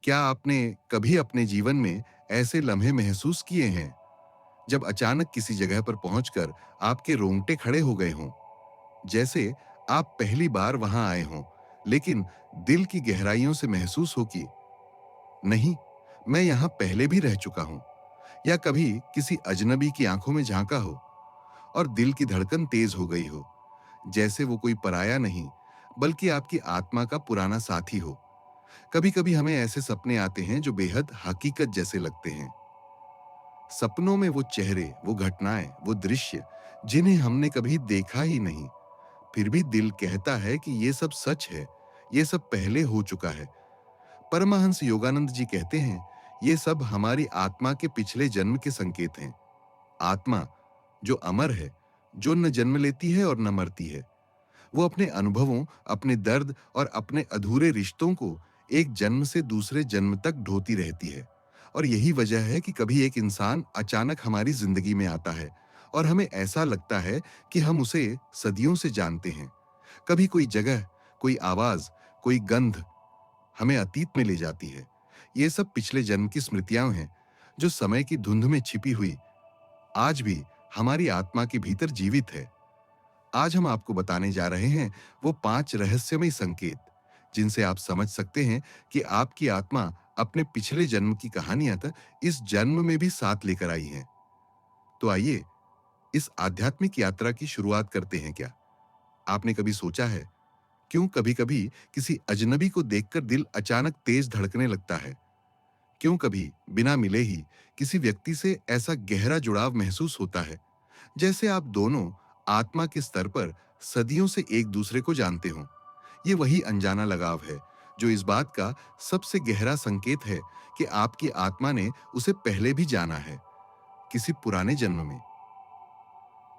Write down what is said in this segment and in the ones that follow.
क्या आपने कभी अपने जीवन में ऐसे लम्हे महसूस किए हैं जब अचानक किसी जगह पर पहुंचकर आपके रोंगटे खड़े हो गए हों, जैसे आप पहली बार वहां आए हों, लेकिन दिल की गहराइयों से महसूस हो कि नहीं, मैं यहां पहले भी रह चुका हूं, या कभी किसी अजनबी की आंखों में झांका हो और दिल की धड़कन तेज हो गई हो, जैसे वो कोई पराया नहीं बल्कि आपकी आत्मा का पुराना साथी हो। कभी-कभी हमें ऐसे सपने आते हैं जो बेहद हकीकत जैसे लगते हैं। सपनों में वो चेहरे, वो घटनाएं, वो दृश्य जिन्हें हमने कभी देखा ही नहीं, फिर भी दिल कहता है कि ये सब सच है, ये सब पहले हो चुका है। परमहंस योगानंद जी कहते हैं, ये सब हमारी आत्मा के पिछले जन्म के संकेत हैं। आत्मा जो अमर है, जो न जन्म लेती है और न मरती है, वो अपने अनुभवों, अपने दर्द और अपने अधूरे रिश्तों को एक जन्म से दूसरे जन्म तक ढोती रहती है। और यही वजह है कि कभी एक इंसान अचानक हमारी जिंदगी में आता है और हमें ऐसा लगता है कि हम उसे सदियों से जानते हैं। कभी कोई जगह, कोई आवाज, कोई गंध हमें अतीत में ले जाती है। ये सब पिछले जन्म की स्मृतियां हैं, जो समय की धुंध में छिपी हुई आज भी हमारी आत्मा के भीतर जीवित है। आज हम आपको बताने जा रहे हैं वो 5 रहस्यमय संकेत, जिनसे आप समझ सकते हैं कि आपकी आत्मा अपने पिछले जन्म की कहानियां तक इस जन्म में भी साथ लेकर आई है। तो आइए इस आध्यात्मिक यात्रा की शुरुआत करते हैं। क्या आपने कभी सोचा है, क्यों कभी-कभी किसी अजनबी को देखकर दिल अचानक तेज धड़कने लगता है? क्यों कभी बिना मिले ही किसी व्यक्ति से ऐसा गहरा जुड़ाव महसूस होता है, जैसे आप दोनों आत्मा के स्तर पर सदियों से एक दूसरे को जानते हों? ये वही अनजाना लगाव है जो इस बात का सबसे गहरा संकेत है कि आपकी आत्मा ने उसे पहले भी जाना है, किसी पुराने जन्म में।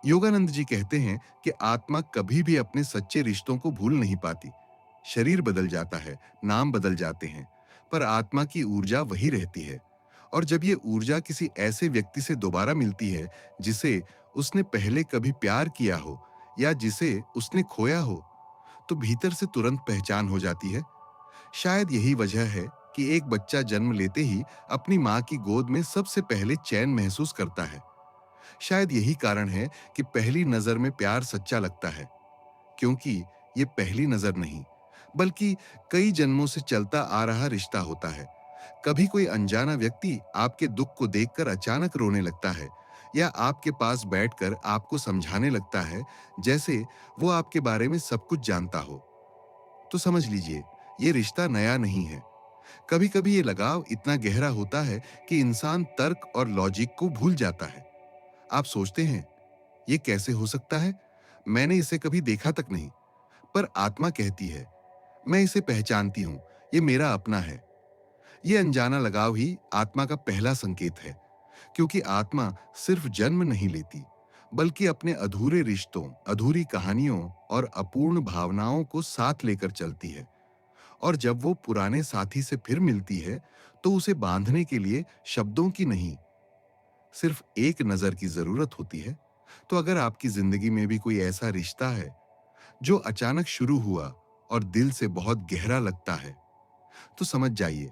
योगानंद जी कहते हैं कि आत्मा कभी भी अपने सच्चे रिश्तों को भूल नहीं पाती। शरीर बदल जाता है, नाम बदल जाते हैं, पर आत्मा की ऊर्जा वही रहती है। और जब ये ऊर्जा किसी ऐसे व्यक्ति से दोबारा मिलती है जिसे उसने पहले कभी प्यार किया हो या जिसे उसने खोया हो, तो भीतर से तुरंत पहचान हो जाती है। शायद यही वजह है कि एक बच्चा जन्म लेते ही अपनी माँ की गोद में सबसे पहले चैन महसूस करता है। शायद यही कारण है कि पहली नजर में प्यार सच्चा लगता है, क्योंकि ये पहली नजर नहीं, बल्कि कई जन्मों से चलता आ रहा रिश्ता होता है। कभी कोई अनजाना व्यक्ति आपके दुख को देखकर अचानक रोने लगता है, या आपके पास बैठकर आपको समझाने लगता है जैसे वो आपके बारे में सब कुछ जानता हो। तो समझ लीजिए, ये रिश्ता नया नहीं है। कभी-कभी ये लगाव इतना गहरा होता है कि इंसान तर्क और लॉजिक को भूल जाता है। आप सोचते हैं, ये कैसे हो सकता है? मैंने इसे कभी देखा तक नहीं। पर आत्मा कहती है, मैं इसे पहचानती हूं, ये मेरा अपना है। ये अनजाना लगाव ही आत्मा का पहला संकेत है, क्योंकि आत्मा सिर्फ जन्म नहीं लेती, बल्कि अपने अधूरे रिश्तों, अधूरी कहानियों और अपूर्ण भावनाओं को साथ लेकर चलती है। और जब वो पुराने साथी से फिर मिलती है, तो उसे बांधने के लिए शब्दों की नहीं, सिर्फ एक नजर की जरूरत होती है। तो अगर आपकी जिंदगी में भी कोई ऐसा रिश्ता है जो अचानक शुरू हुआ और दिल से बहुत गहरा लगता है, तो समझ जाइए,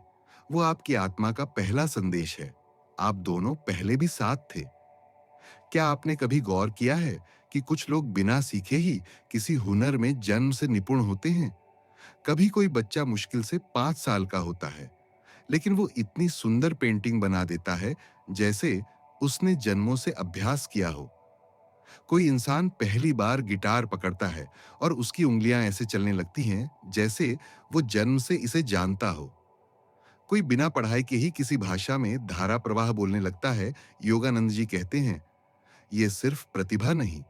वो आपकी आत्मा का पहला संदेश है। आप दोनों पहले भी साथ थे। क्या आपने कभी गौर किया है कि कुछ लोग बिना सीखे ही किसी हुनर में जन्म से निपुण होते हैं? कभी कोई बच्चा मुश्किल से 5 साल का होता है, लेकिन वो इतनी सुंदर पेंटिंग बना देता है जैसे उसने जन्मों से अभ्यास किया हो। कोई इंसान पहली बार गिटार पकड़ता है और उसकी उंगलियां ऐसे चलने लगती हैं जैसे वो जन्म से इसे जानता हो। कोई बिना पढ़ाई के ही किसी भाषा में धारा प्रवाह बोलने लगता है। योगानंद जी कहते हैं, ये सिर्फ प्रतिभा नहीं,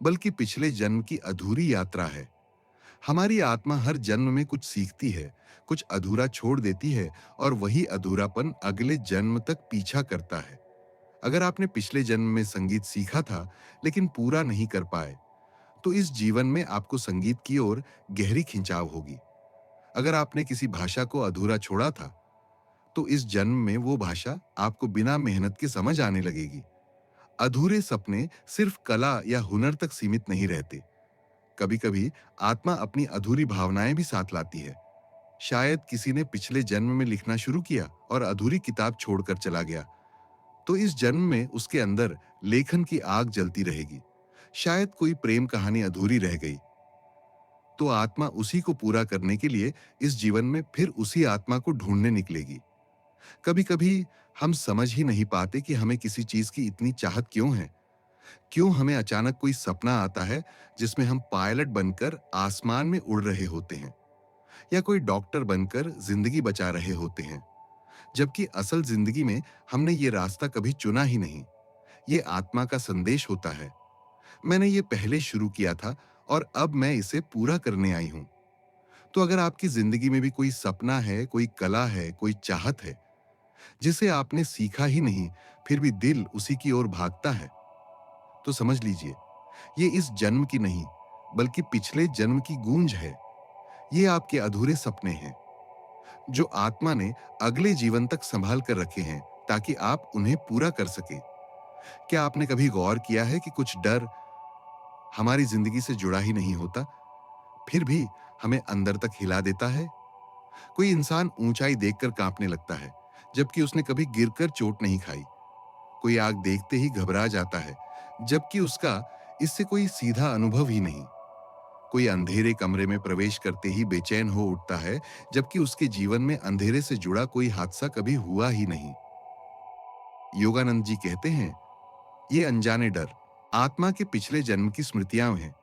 बल्कि पिछले जन्म की अधूरी यात्रा है। हमारी आत्मा हर जन्म में कुछ सीखती है, कुछ अधूरा छोड़ देती है, और वही अधूरापन अगले जन्म तक पीछा करता है। अगर आपने पिछले जन्म में संगीत सीखा था लेकिन पूरा नहीं कर पाए, तो इस जीवन में आपको संगीत की ओर गहरी खिंचाव होगी। अगर आपने किसी भाषा को अधूरा छोड़ा था, तो इस जन्म में वो भाषा आपको बिना मेहनत के समझ आने लगेगी। अधूरे सपने सिर्फ कला या हुनर तक सीमित नहीं रहते। कभी-कभी आत्मा अपनी अधूरी भावनाएं भी साथ लाती है। शायद किसी ने पिछले जन्म में लिखना शुरू किया और अधूरी किताब छोड़कर चला गया, तो इस जन्म में उसके अंदर लेखन की आग जलती रहेगी। शायद कोई प्रेम कहानी अधूरी रह गई, तो आत्मा उसी को पूरा करने के लिए इस जीवन में फिर उसी आत्मा को ढूंढने निकलेगी। कभी-कभी हम समझ ही नहीं पाते कि हमें किसी चीज की इतनी चाहत क्यों है। क्यों हमें अचानक कोई सपना आता है जिसमें हम पायलट बनकर आसमान में उड़ रहे होते हैं, या कोई डॉक्टर बनकर जिंदगी बचा रहे होते हैं, जबकि असल जिंदगी में हमने ये रास्ता कभी चुना ही नहीं। ये आत्मा का संदेश होता है। मैंने ये पहले शुरू किया था और अब मैं इसे पूरा करने आई हूं। तो अगर आपकी जिंदगी में भी कोई सपना है, कोई कला है, कोई चाहत है जिसे आपने सीखा ही नहीं, फिर भी दिल उसी की ओर भागता है, तो समझ लीजिए ये इस जन्म की नहीं, बल्कि पिछले जन्म की गूंज है। ये आपके अधूरे सपने हैं जो आत्मा ने अगले जीवन तक संभाल कर रखे हैं, ताकि आप उन्हें पूरा कर सके। क्या आपने कभी गौर किया है कि कुछ डर हमारी जिंदगी से जुड़ा ही नहीं होता, फिर भी हमें अंदर तक हिला देता है? कोई इंसान ऊंचाई देखकर कांपने लगता है, जबकि उसने कभी गिरकर चोट नहीं खाई। कोई आग देखते ही घबरा जाता है, जबकि उसका इससे कोई सीधा अनुभव ही नहीं। कोई अंधेरे कमरे में प्रवेश करते ही बेचैन हो उठता है, जबकि उसके जीवन में अंधेरे से जुड़ा कोई हादसा कभी हुआ ही नहीं। योगानंद जी कहते हैं, ये अनजाने डर आत्मा के पिछले जन्म की स्मृतियां हैं।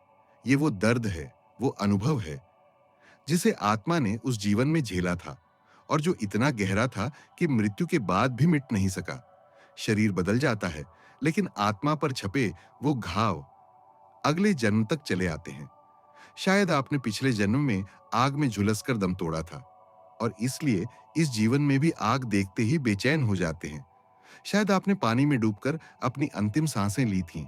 ये वो दर्द है, वो अनुभव है जिसे आत्मा ने उस जीवन में झेला था, और जो इतना गहरा था कि मृत्यु के बाद भी मिट नहीं सका। शरीर बदल जाता है, लेकिन आत्मा पर छपे वो घाव अगले जन्म तक चले आते हैं। शायद आपने पिछले जन्म में आग में झुलसकर दम तोड़ा था, और इसलिए इस जीवन में भी आग देखते ही बेचैन हो जाते हैं। शायद आपने पानी में डूबकर अपनी अंतिम सांसें ली थीं,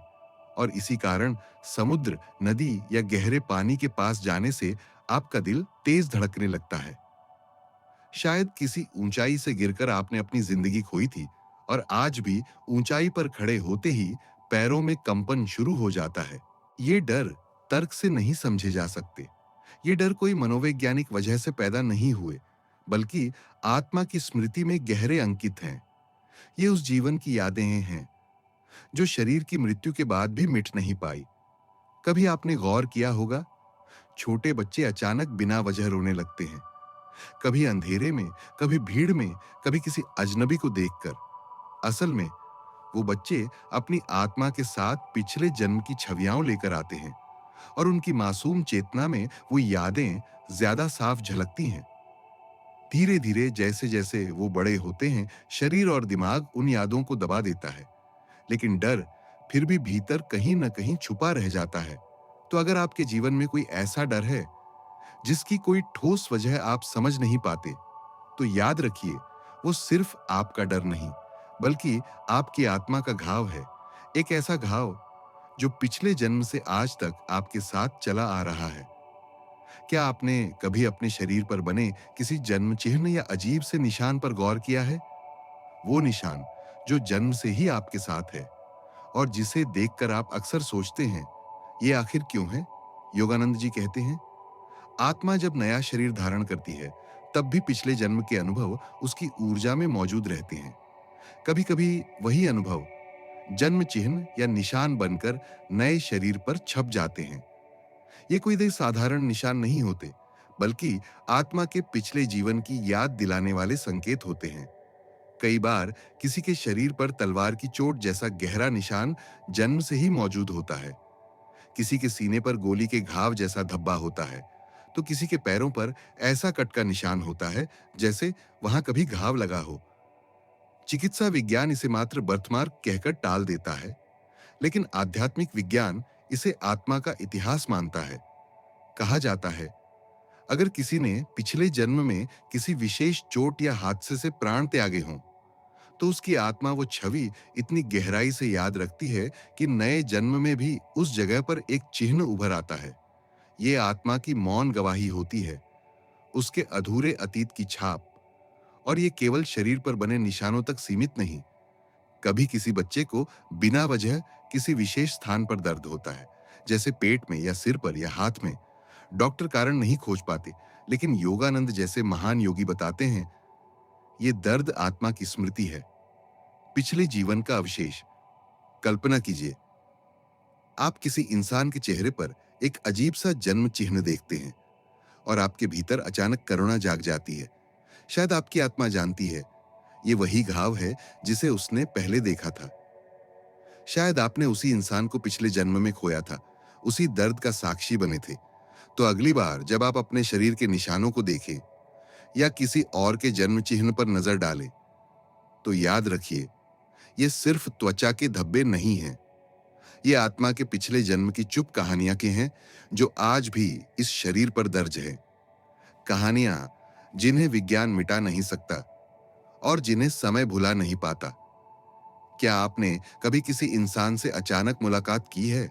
और इसी कारण समुद्र, नदी या गहरे पानी के पास जाने से आपका दिल तेज धड़कने लगता है। शायद किसी ऊंचाई से गिरकर आपने अपनी जिंदगी खोई थी, और आज भी ऊंचाई पर खड़े होते ही पैरों में कंपन शुरू हो जाता है। ये डर तर्क से नहीं समझे जा सकते। ये डर कोई मनोवैज्ञानिक वजह से पैदा नहीं हुए, बल्कि आत्मा की स्मृति में गहरे अंकित हैं। ये उस जीवन की यादें हैं जो शरीर की मृत्यु के बाद भी मिट नहीं पाई। कभी आपने गौर किया होगा, छोटे बच्चे अचानक बिना वजह रोने लगते हैं, कभी अंधेरे में, कभी भीड़ में, कभी किसी अजनबी को देखकर। असल में वो बच्चे अपनी आत्मा के साथ पिछले जन्म की छवियां लेकर आते हैं, और उनकी मासूम चेतना में वो यादें ज्यादा साफ झलकती हैं। धीरे धीरे जैसे जैसे वो बड़े होते हैं, शरीर और दिमाग उन यादों को दबा देता है, लेकिन डर फिर भी भीतर कहीं न कहीं छुपा रह जाता है। तो अगर आपके जीवन में कोई ऐसा डर है जिसकी कोई ठोस वजह आप समझ नहीं पाते, तो याद रखिए, वो सिर्फ आपका डर नहीं, बल्कि आपकी आत्मा का घाव है। एक ऐसा घाव जो पिछले जन्म से आज तक आपके साथ चला आ रहा है। क्या आपने कभी अपने शरीर पर बने किसी जन्म चिन्ह या अजीब से निशान पर गौर किया है? वो निशान जो जन्म से ही आपके साथ है, और जिसे देखकर आप अक्सर सोचते हैं, ये आखिर क्यों है? योगानंद जी कहते हैं, आत्मा जब नया शरीर धारण करती है, तब भी पिछले जन्म के अनुभव उसकी ऊर्जा में मौजूद रहते हैं। कभी-कभी वही अनुभव जन्म चिन्ह या निशान बनकर नए शरीर पर छप जाते हैं। ये कोई दे साधारण निशान नहीं होते, बल्कि आत्मा के पिछले जीवन की याद दिलाने वाले संकेत होते हैं। कई बार किसी के शरीर पर तलवार की चोट जैसा गहरा निशान जन्म से ही मौजूद होता है। किसी के सीने पर गोली के घाव जैसा धब्बा होता है, तो किसी के पैरों पर ऐसा कट का निशान होता है जैसे वहां कभी घाव लगा हो। चिकित्सा विज्ञान इसे मात्र बर्थमार्क कहकर टाल देता है, लेकिन आध्यात्मिक विज्ञान इसे आत्मा का इतिहास मानता है। कहा जाता है, अगर किसी ने पिछले जन्म में किसी विशेष चोट या हादसे से प्राण त्यागे हों, तो उसकी आत्मा वो छवि इतनी गहराई से याद रखती है कि नए जन्म में भी उस जगह पर एक चिन्ह उभर आता है। ये आत्मा की मौन गवाही होती है, उसके अधूरे अतीत की छाप। और ये केवल शरीर पर बने निशानों तक सीमित नहीं। कभी किसी बच्चे को बिना वजह किसी विशेष स्थान पर दर्द होता है, जैसे पेट में या सिर पर या हाथ में। डॉक्टर कारण नहीं खोज पाते, लेकिन योगानंद जैसे महान योगी बताते हैं, ये दर्द आत्मा की स्मृति है, पिछले जीवन का अवशेष। कल्पना कीजिए, आप किसी इंसान के चेहरे पर एक अजीब सा जन्म चिन्ह देखते हैं और आपके भीतर अचानक करुणा जाग जाती है। शायद आपकी आत्मा जानती है, ये वही घाव है जिसे उसने पहले देखा था। शायद आपने उसी इंसान को पिछले जन्म में खोया था, उसी दर्द का साक्षी बने थे। तो अगली बार जब आप अपने शरीर के निशानों को देखें या किसी और के जन्म चिन्ह पर नजर डालें, तो याद रखिए, ये सिर्फ त्वचा के धब्बे नहीं हैं। ये आत्मा के पिछले जन्म की चुप कहानियां के हैं, जो आज भी इस शरीर पर दर्ज है। कहानियां जिन्हें विज्ञान मिटा नहीं सकता और जिन्हें समय भुला नहीं पाता। क्या आपने कभी किसी इंसान से अचानक मुलाकात की है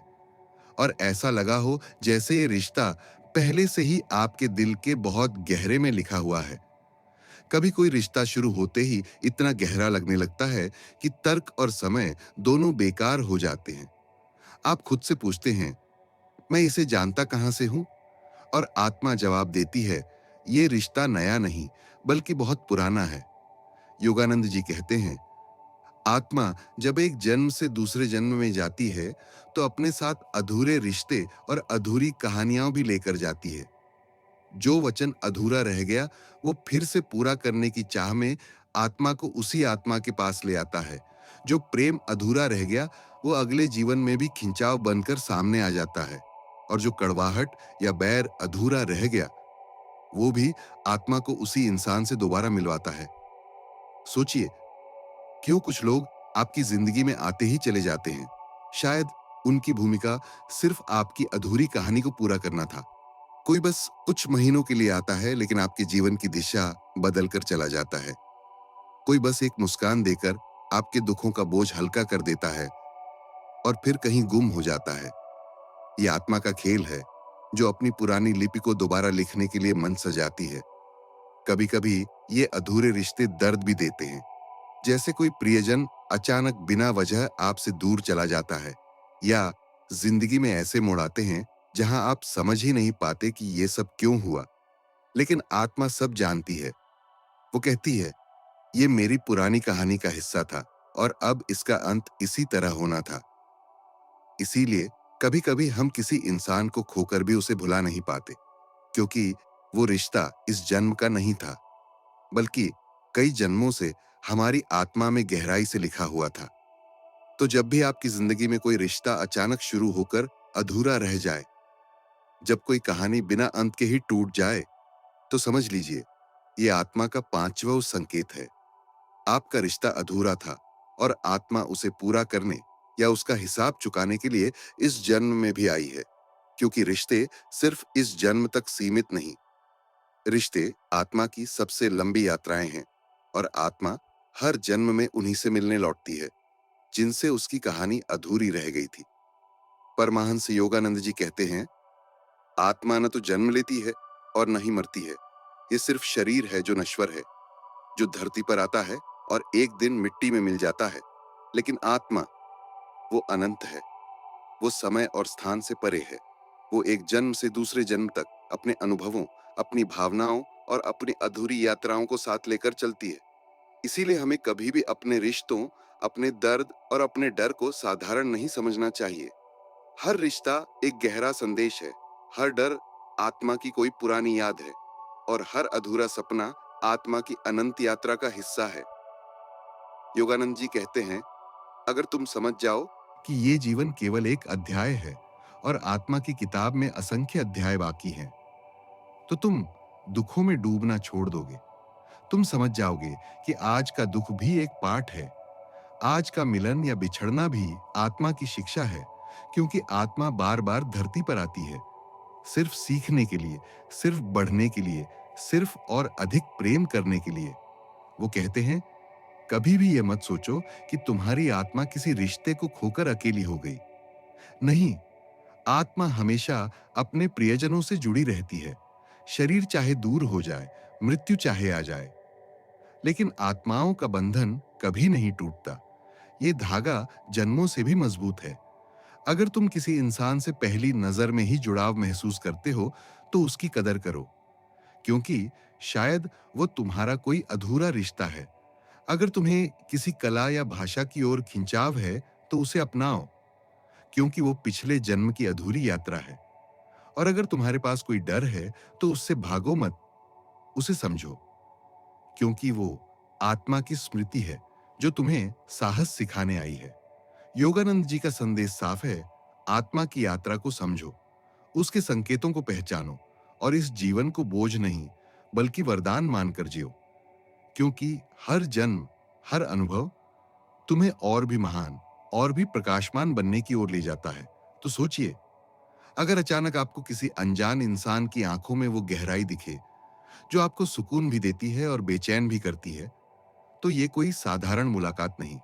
और ऐसा लगा हो जैसे ये रिश्ता पहले से ही आपके दिल के बहुत गहरे में लिखा हुआ है? कभी कोई रिश्ता शुरू होते ही इतना गहरा लगने लगता है कि तर्क और समय दोनों बेकार हो जाते हैं। आप खुद से पूछते हैं, मैं इसे जानता कहां से हूं? और आत्मा जवाब देती है, ये रिश्ता नया नहीं, बल्कि बहुत पुराना है। योगानंद जी कहते हैं, आत्मा जब एक जन्म से दूसरे जन्म में जाती है, तो अपने साथ अधूरे रिश्ते और अधूरी कहानियां भी लेकर जाती है। जो वचन अधूरा रह गया, वो फिर से पूरा करने की चाह में आत्मा को उसी आत्मा के पास ले आता है। जो प्रेम अधूरा रह गया, वो अगले जीवन में भी खिंचाव बनकर सामने आ जाता है। और जो कड़वाहट या बैर अधूरा रह गया, वो भी आत्मा को उसी इंसान से दोबारा मिलवाता है। सोचिए, क्यों कुछ लोग आपकी जिंदगी में आते ही चले जाते हैं? शायद उनकी भूमिका सिर्फ आपकी अधूरी कहानी को पूरा करना था। कोई बस कुछ महीनों के लिए आता है, लेकिन आपके जीवन की दिशा बदलकर चला जाता है। कोई बस एक मुस्कान देकर आपके दुखों का बोझ हल्का कर देता है और फिर कहीं गुम हो जाता है। ये आत्मा का खेल है, जो अपनी पुरानी लिपि को दोबारा लिखने के लिए मन सजाती है। कभी-कभी ये अधूरे रिश्ते दर्द भी देते हैं, जैसे कोई प्रियजन अचानक बिना वजह आपसे दूर चला जाता है, या जिंदगी में ऐसे मोड़ आते हैं जहां आप समझ ही नहीं पाते कि ये सब क्यों हुआ। लेकिन आत्मा सब जानती है। वो कहती है, ये मेरी पुरानी कहानी का हिस्सा था और अब इसका अंत इसी तरह होना था। इसीलिए कभी-कभी हम किसी इंसान को खोकर भी उसे भुला नहीं पाते, क्योंकि वो रिश्ता इस जन्म का नहीं था, बल्कि कई जन्मों से हमारी आत्मा में गहराई से लिखा हुआ था। तो जब भी आपकी जिंदगी में कोई रिश्ता अचानक शुरू होकर अधूरा रह जाए, जब कोई कहानी बिना अंत के ही टूट जाए, तो समझ लीजिए, ये आत्मा का पांचवा संकेत है। आपका रिश्ता अधूरा था और आत्मा उसे पूरा करने या उसका हिसाब चुकाने के लिए इस जन्म में भी आई है। क्योंकि रिश्ते सिर्फ इस जन्म तक सीमित नहीं, रिश्ते आत्मा की सबसे लंबी यात्राएं हैं और आत्मा हर जन्म में उन्हीं से मिलने लौटती है, जिनसे उसकी कहानी अधूरी रह गई थी। परमहंस योगानंद जी कहते हैं, आत्मा न तो जन्म लेती है और न ही मरती है। ये सिर्फ शरीर है जो नश्वर है, जो धरती पर आता है और एक दिन मिट्टी में मिल जाता है। लेकिन आत्मा, वो अनंत है। वो समय और स्थान से परे है। वो एक जन्म से दूसरे जन्म तक अपने अनुभवों, अपनी भावनाओं और अपनी अधूरी यात्राओं को साथ लेकर चलती है। इसीलिए हमें कभी भी अपने रिश्तों, अपने दर्द और अपने डर को साधारण नहीं समझना चाहिए। हर रिश्ता एक गहरा संदेश है, हर डर आत्मा की कोई पुरानी याद है, और हर अधूरा सपना आत्मा की अनंत यात्रा का हिस्सा है। योगानंद जी कहते हैं, अगर तुम समझ जाओ कि ये जीवन केवल एक अध्याय है और आत्मा की किताब में असंख्य अध्याय बाकी हैं, तो तुम दुखों में डूबना छोड़ दोगे। तुम समझ जाओगे कि आज का दुख भी एक पाठ है। आज का मिलन या बिछड़ना भी आत्मा की शिक्षा है, क्योंकि आत्मा बार-बार धरती पर आती है, सिर्फ सीखने के लिए, सिर्फ बढ़ने के लिए, सिर्फ और अधिक प्रेम करने के लिए। वो कहते हैं, कभी भी ये मत सोचो कि तुम्हारी आत्मा किसी रिश्ते को खोकर अकेली हो गई। नहीं, आत्मा हमेशा अपने प्रियजनों से जुड़ी रहती है। शरीर चाहे दूर हो जाए, मृत्यु चाहे आ जाए, लेकिन आत्माओं का बंधन कभी नहीं टूटता। ये धागा जन्मों से भी मजबूत है। अगर तुम किसी इंसान से पहली नजर में ही जुड़ाव महसूस करते हो, तो उसकी कदर करो, क्योंकि शायद वो तुम्हारा कोई अधूरा रिश्ता है। अगर तुम्हें किसी कला या भाषा की ओर खिंचाव है, तो उसे अपनाओ, क्योंकि वो पिछले जन्म की अधूरी यात्रा है। और अगर तुम्हारे पास कोई डर है, तो उससे भागो मत, उसे समझो, क्योंकि वो आत्मा की स्मृति है जो तुम्हें साहस सिखाने आई है। योगानंद जी का संदेश साफ है, आत्मा की यात्रा को समझो, उसके संकेतों को पहचानो और इस जीवन को बोझ नहीं, बल्कि वरदान मानकर जियो, क्योंकि हर जन्म, हर अनुभव तुम्हें और भी महान, और भी प्रकाशमान बनने की ओर ले जाता है। तो सोचिए, अगर अचानक आपको किसी अनजान इंसान की आंखों में वो गहराई दिखे जो आपको सुकून भी देती है और बेचैन भी करती है, तो ये कोई साधारण मुलाकात नहीं।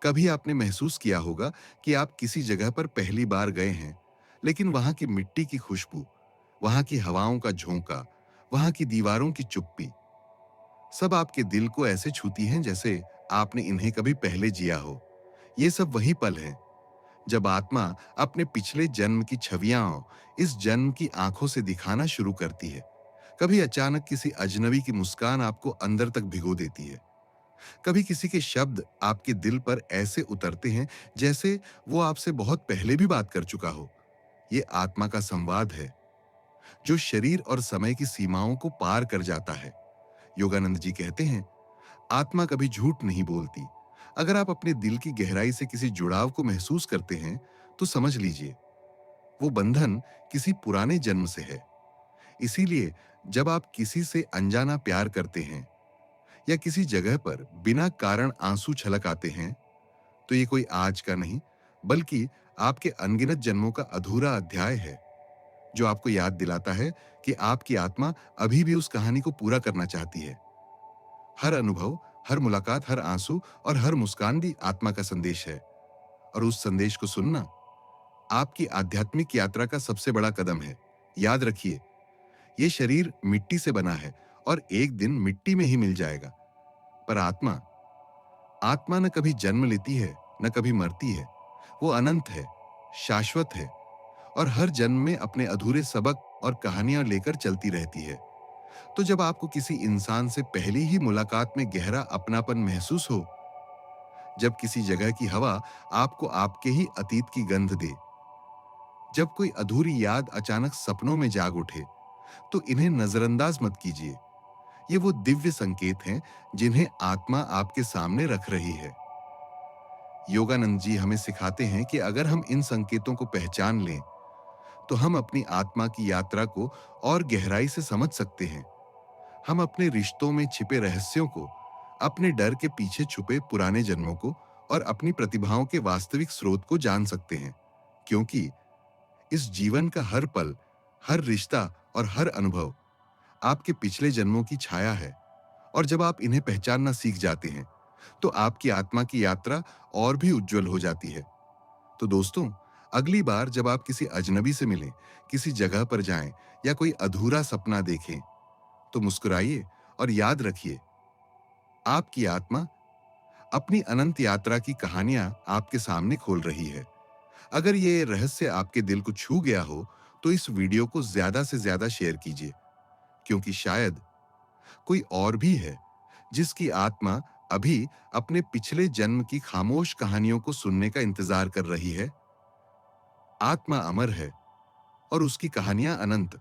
कभी आपने महसूस किया होगा कि आप किसी जगह पर पहली बार गए हैं, लेकिन वहां की मिट्टी की खुशबू, वहां की हवाओं का झोंका, वहां की दीवारों की चुप्पी, सब आपके दिल को ऐसे छूती हैं जैसे आपने इन्हें कभी पहले जिया हो। ये सब वही पल हैं जब आत्मा अपने पिछले जन्म की छवियां इस जन्म की आंखों से दिखाना शुरू करती है। कभी अचानक किसी अजनबी की मुस्कान आपको अंदर तक भिगो देती है। कभी किसी के शब्द आपके दिल पर ऐसे उतरते हैं जैसे वो आपसे बहुत पहले भी बात कर चुका हो। ये आत्मा का संवाद है जो शरीर और समय की सीमाओं को पार कर जाता है। योगानंद जी कहते हैं, आत्मा कभी झूठ नहीं बोलती। अगर आप अपने दिल की गहराई से किसी जुड़ाव को महसूस करते हैं, तो समझ लीजिए वो बंधन किसी पुराने जन्म से है। इसीलिए जब आप किसी से अनजाना प्यार करते हैं या किसी जगह पर बिना कारण आंसू छलक आते हैं, तो ये कोई आज का नहीं, बल्कि आपके अनगिनत जन्मों का अधूरा अध्याय है, जो आपको याद दिलाता है कि आपकी आत्मा अभी भी उस कहानी को पूरा करना चाहती है। हर अनुभव, हर मुलाकात, हर आंसू और हर मुस्कान भी आत्मा का संदेश है। और उस संदेश को सुनना आपकी आध्यात्मिक यात्रा का सबसे बड़ा कदम है। याद रखिए, ये शरीर मिट्टी से बना है और एक दिन मिट्टी में ही मिल जाएगा। पर आत्मा आत्मा न कभी जन्म लेती है, न कभी मरती है। वो अनंत है, शाश्वत है और हर जन्म में अपने अधूरे सबक और कहानियां लेकर चलती रहती है। तो जब आपको किसी इंसान से पहली ही मुलाकात में गहरा अपनापन महसूस हो, जब किसी जगह की हवा आपको आपके ही अतीत की गंध दे, जब कोई अधूरी याद अचानक सपनों में जाग उठे, तो इन्हें नजरअंदाज मत कीजिए। ये वो दिव्य संकेत हैं जिन्हें आत्मा आपके सामने रख रही है। योगानंद जी हमें सिखाते हैं कि अगर हम इन संकेतों को पहचान लें, तो हम अपनी आत्मा की यात्रा को और गहराई से समझ सकते हैं। हम अपने रिश्तों में छिपे रहस्यों को, अपने डर के पीछे छुपे पुराने जन्मों को और अपनी प्रतिभाओं के वास्तविक स्रोत को जान सकते हैं। क्योंकि इस जीवन का हर पल, हर रिश्ता और हर अनुभव आपके पिछले जन्मों की छाया है। और जब आप इन्हें पहचानना सीख जाते हैं, तो आपकी आत्मा की यात्रा और भी उज्जवल हो जाती है। तो दोस्तों, अगली बार जब आप किसी अजनबी से मिलें, किसी जगह पर जाएं या कोई अधूरा सपना देखें, तो मुस्कुराइए और याद रखिए, आपकी आत्मा अपनी अनंत यात्रा की कहानियां आपके सामने खोल रही है। अगर ये रहस्य आपके दिल को छू गया हो, तो इस वीडियो को ज्यादा से ज्यादा शेयर कीजिए, क्योंकि शायद कोई और भी है जिसकी आत्मा अभी अपने पिछले जन्म की खामोश कहानियों को सुनने का इंतजार कर रही है। आत्मा अमर है और उसकी कहानियां अनंत।